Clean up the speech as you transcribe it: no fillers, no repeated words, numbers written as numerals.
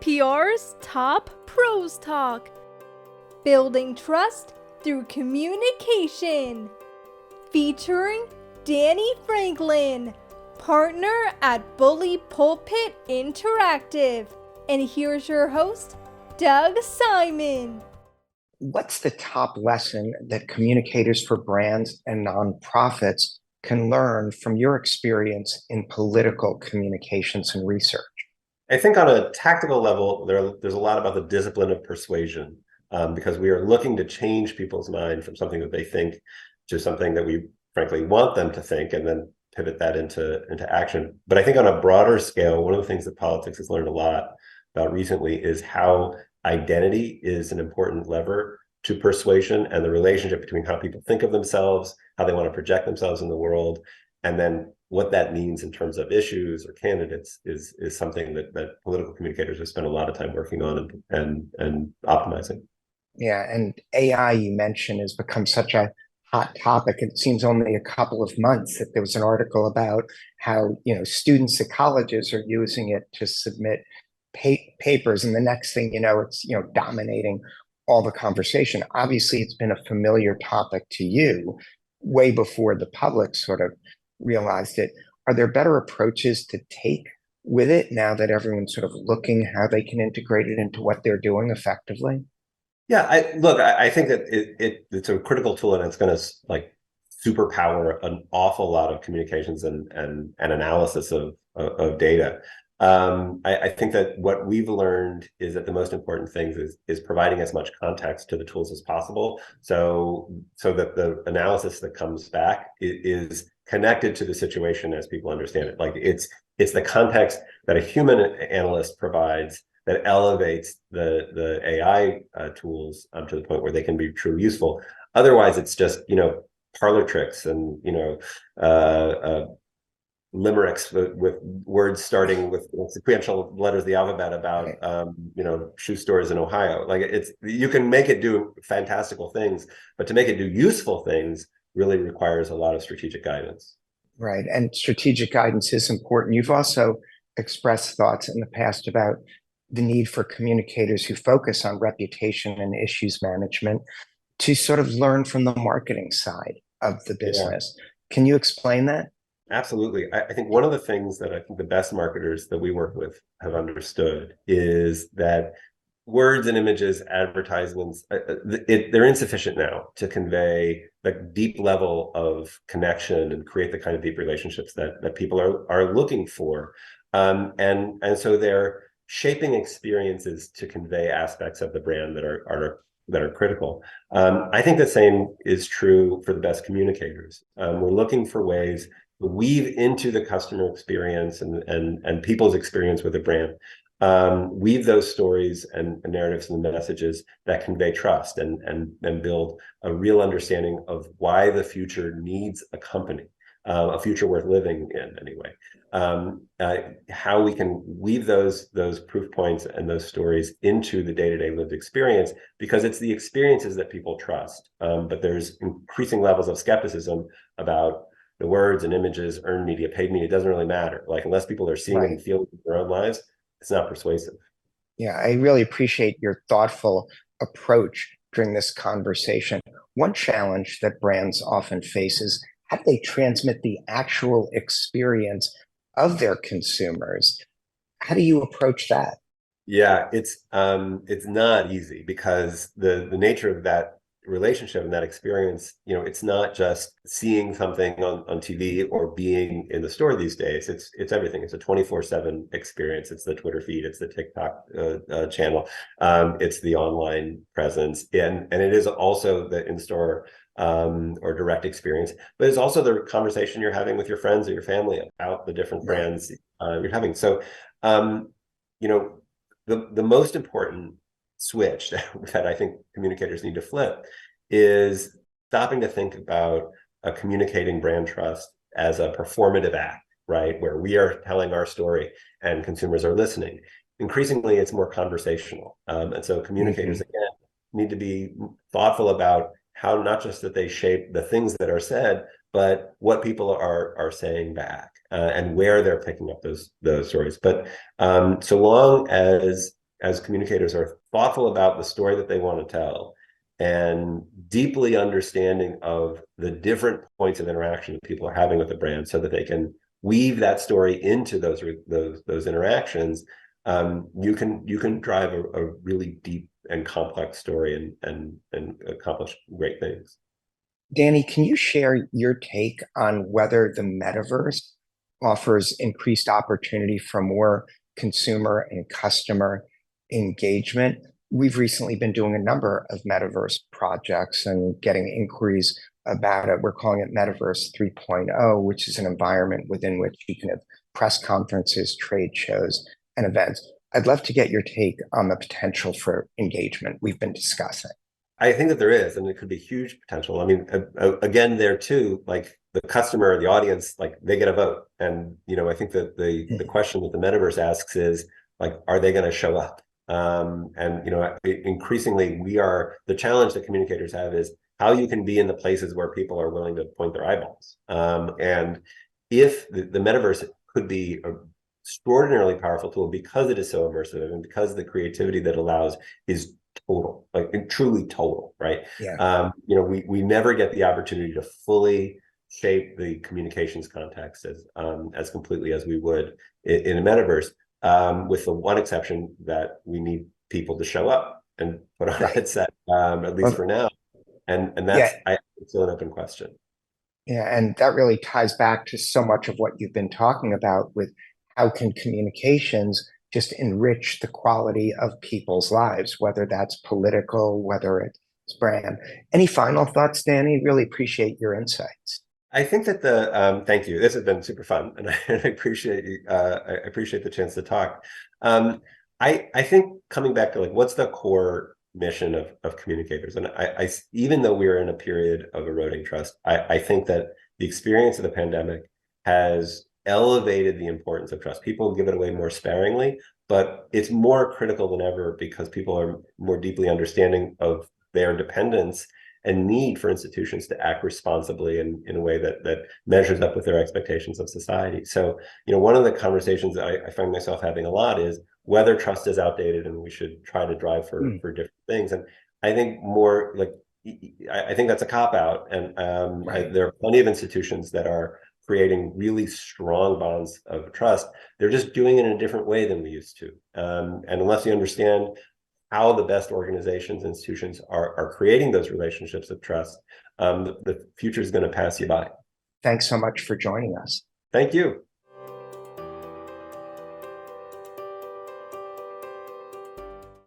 PR's Top Pros Talk. Building trust through communication. Featuring Danny Franklin, partner at Bully Pulpit Interactive. And here's your host, Doug Simon. What's the top lesson that communicators for brands and nonprofits can learn from your experience in political communications and research? I think on a tactical level, there's a lot about the discipline of persuasion, because we are looking to change people's mind from something that they think to something that we frankly want them to think, and then pivot that into action. But I think on a broader scale, one of the things that politics has learned a lot about recently is how identity is an important lever to persuasion, and the relationship between how people think of themselves, how they want to project themselves in the world, and then what that means in terms of issues or candidates is something that political communicators have spent a lot of time working on and optimizing. Yeah, and AI, you mentioned, has become such a hot topic. It seems only a couple of months that there was an article about how students at colleges are using it to submit papers, and the next thing you know, it's dominating all the conversation. Obviously, it's been a familiar topic to you way before the public sort of realized it. Are there better approaches to take with it now that everyone's sort of looking how they can integrate it into what they're doing effectively? Yeah, I think that it's a critical tool, and it's going to superpower an awful lot of communications and analysis of data. I think that what we've learned is that the most important thing is providing as much context to the tools as possible, so that the analysis that comes back is connected to the situation as people understand it. Like it's the context that a human analyst provides that elevates the AI tools to the point where they can be truly useful. Otherwise, it's just parlor tricks and limericks with words starting with sequential letters of the alphabet about shoe stores in Ohio. You can make it do fantastical things, but to make it do useful things really requires a lot of strategic guidance. Right, and strategic guidance is important. You've also expressed thoughts in the past about the need for communicators who focus on reputation and issues management to sort of learn from the marketing side of the business. Yeah. Can you explain that? Absolutely. I think one of the things that I think the best marketers that we work with have understood is that words and images, advertisements, they're insufficient now to convey the deep level of connection and create the kind of deep relationships that people are looking for. And so they're shaping experiences to convey aspects of the brand that are critical. I think the same is true for the best communicators. We're looking for ways to weave into the customer experience and people's experience with a brand, weave those stories and narratives and messages that convey trust and build a real understanding of why the future needs a company, a future worth living in anyway. How we can weave those proof points and those stories into the day-to-day lived experience, because it's the experiences that people trust. But there's increasing levels of skepticism about the words and images, earned media, paid media. It doesn't really matter. Unless people are seeing it and feeling it in their own lives, it's not persuasive. Yeah, I really appreciate your thoughtful approach during this conversation. One challenge that brands often face is how do they transmit the actual experience of their consumers? How do you approach that? Yeah, it's not easy, because the nature of that relationship and that experience, it's not just seeing something on TV or being in the store these days. It's everything. It's a 24/7 experience. It's the Twitter feed, it's the TikTok channel, it's the online presence, and it is also the in-store or direct experience, but it's also the conversation you're having with your friends or your family about the different brands you're having. So the most important switch that I think communicators need to flip is stopping to think about communicating brand trust as a performative act, right? Where we are telling our story and consumers are listening. Increasingly, it's more conversational. And so communicators, again, need to be thoughtful about how not just that they shape the things that are said, but what people are saying back and where they're picking up those stories. But so long as as communicators are thoughtful about the story that they want to tell and deeply understanding of the different points of interaction that people are having with the brand so that they can weave that story into those interactions, you can drive a really deep and complex story and accomplish great things. Danny, can you share your take on whether the metaverse offers increased opportunity for more consumer and customer engagement? We've recently been doing a number of metaverse projects and getting inquiries about it. We're calling it Metaverse 3.0, which is an environment within which you can have press conferences, trade shows, and events. I'd love to get your take on the potential for engagement we've been discussing. I think that there is, and it could be huge potential. I mean, again, there too, like the customer, the audience, like they get a vote. And, I think that the question that the metaverse asks is like, are they going to show up? And, increasingly the challenge that communicators have is how you can be in the places where people are willing to point their eyeballs. And if the metaverse could be an extraordinarily powerful tool because it is so immersive and because the creativity that allows is total, like truly total, right? Yeah. We never get the opportunity to fully shape the communications context as completely as we would in a metaverse, with the one exception that we need people to show up and put on a headset, at least for now. And that's still an open question. Yeah, and that really ties back to so much of what you've been talking about with how can communications just enrich the quality of people's lives, whether that's political, whether it's brand. Any final thoughts, Danny? Really appreciate your insights. I think that thank you. This has been super fun, and I appreciate I appreciate the chance to talk. I think coming back to like what's the core mission of communicators, and I even though we're in a period of eroding trust, I think that the experience of the pandemic has elevated the importance of trust. People give it away more sparingly, but it's more critical than ever because people are more deeply understanding of their dependence and need for institutions to act responsibly and in a way that measures up with their expectations of society. So, one of the conversations that I find myself having a lot is whether trust is outdated and we should try to drive for different things. And I think more like, I think that's a cop-out. And there are plenty of institutions that are creating really strong bonds of trust. They're just doing it in a different way than we used to. And unless you understand how the best organizations, institutions are creating those relationships of trust, the future is going to pass you by. Thanks so much for joining us. Thank you.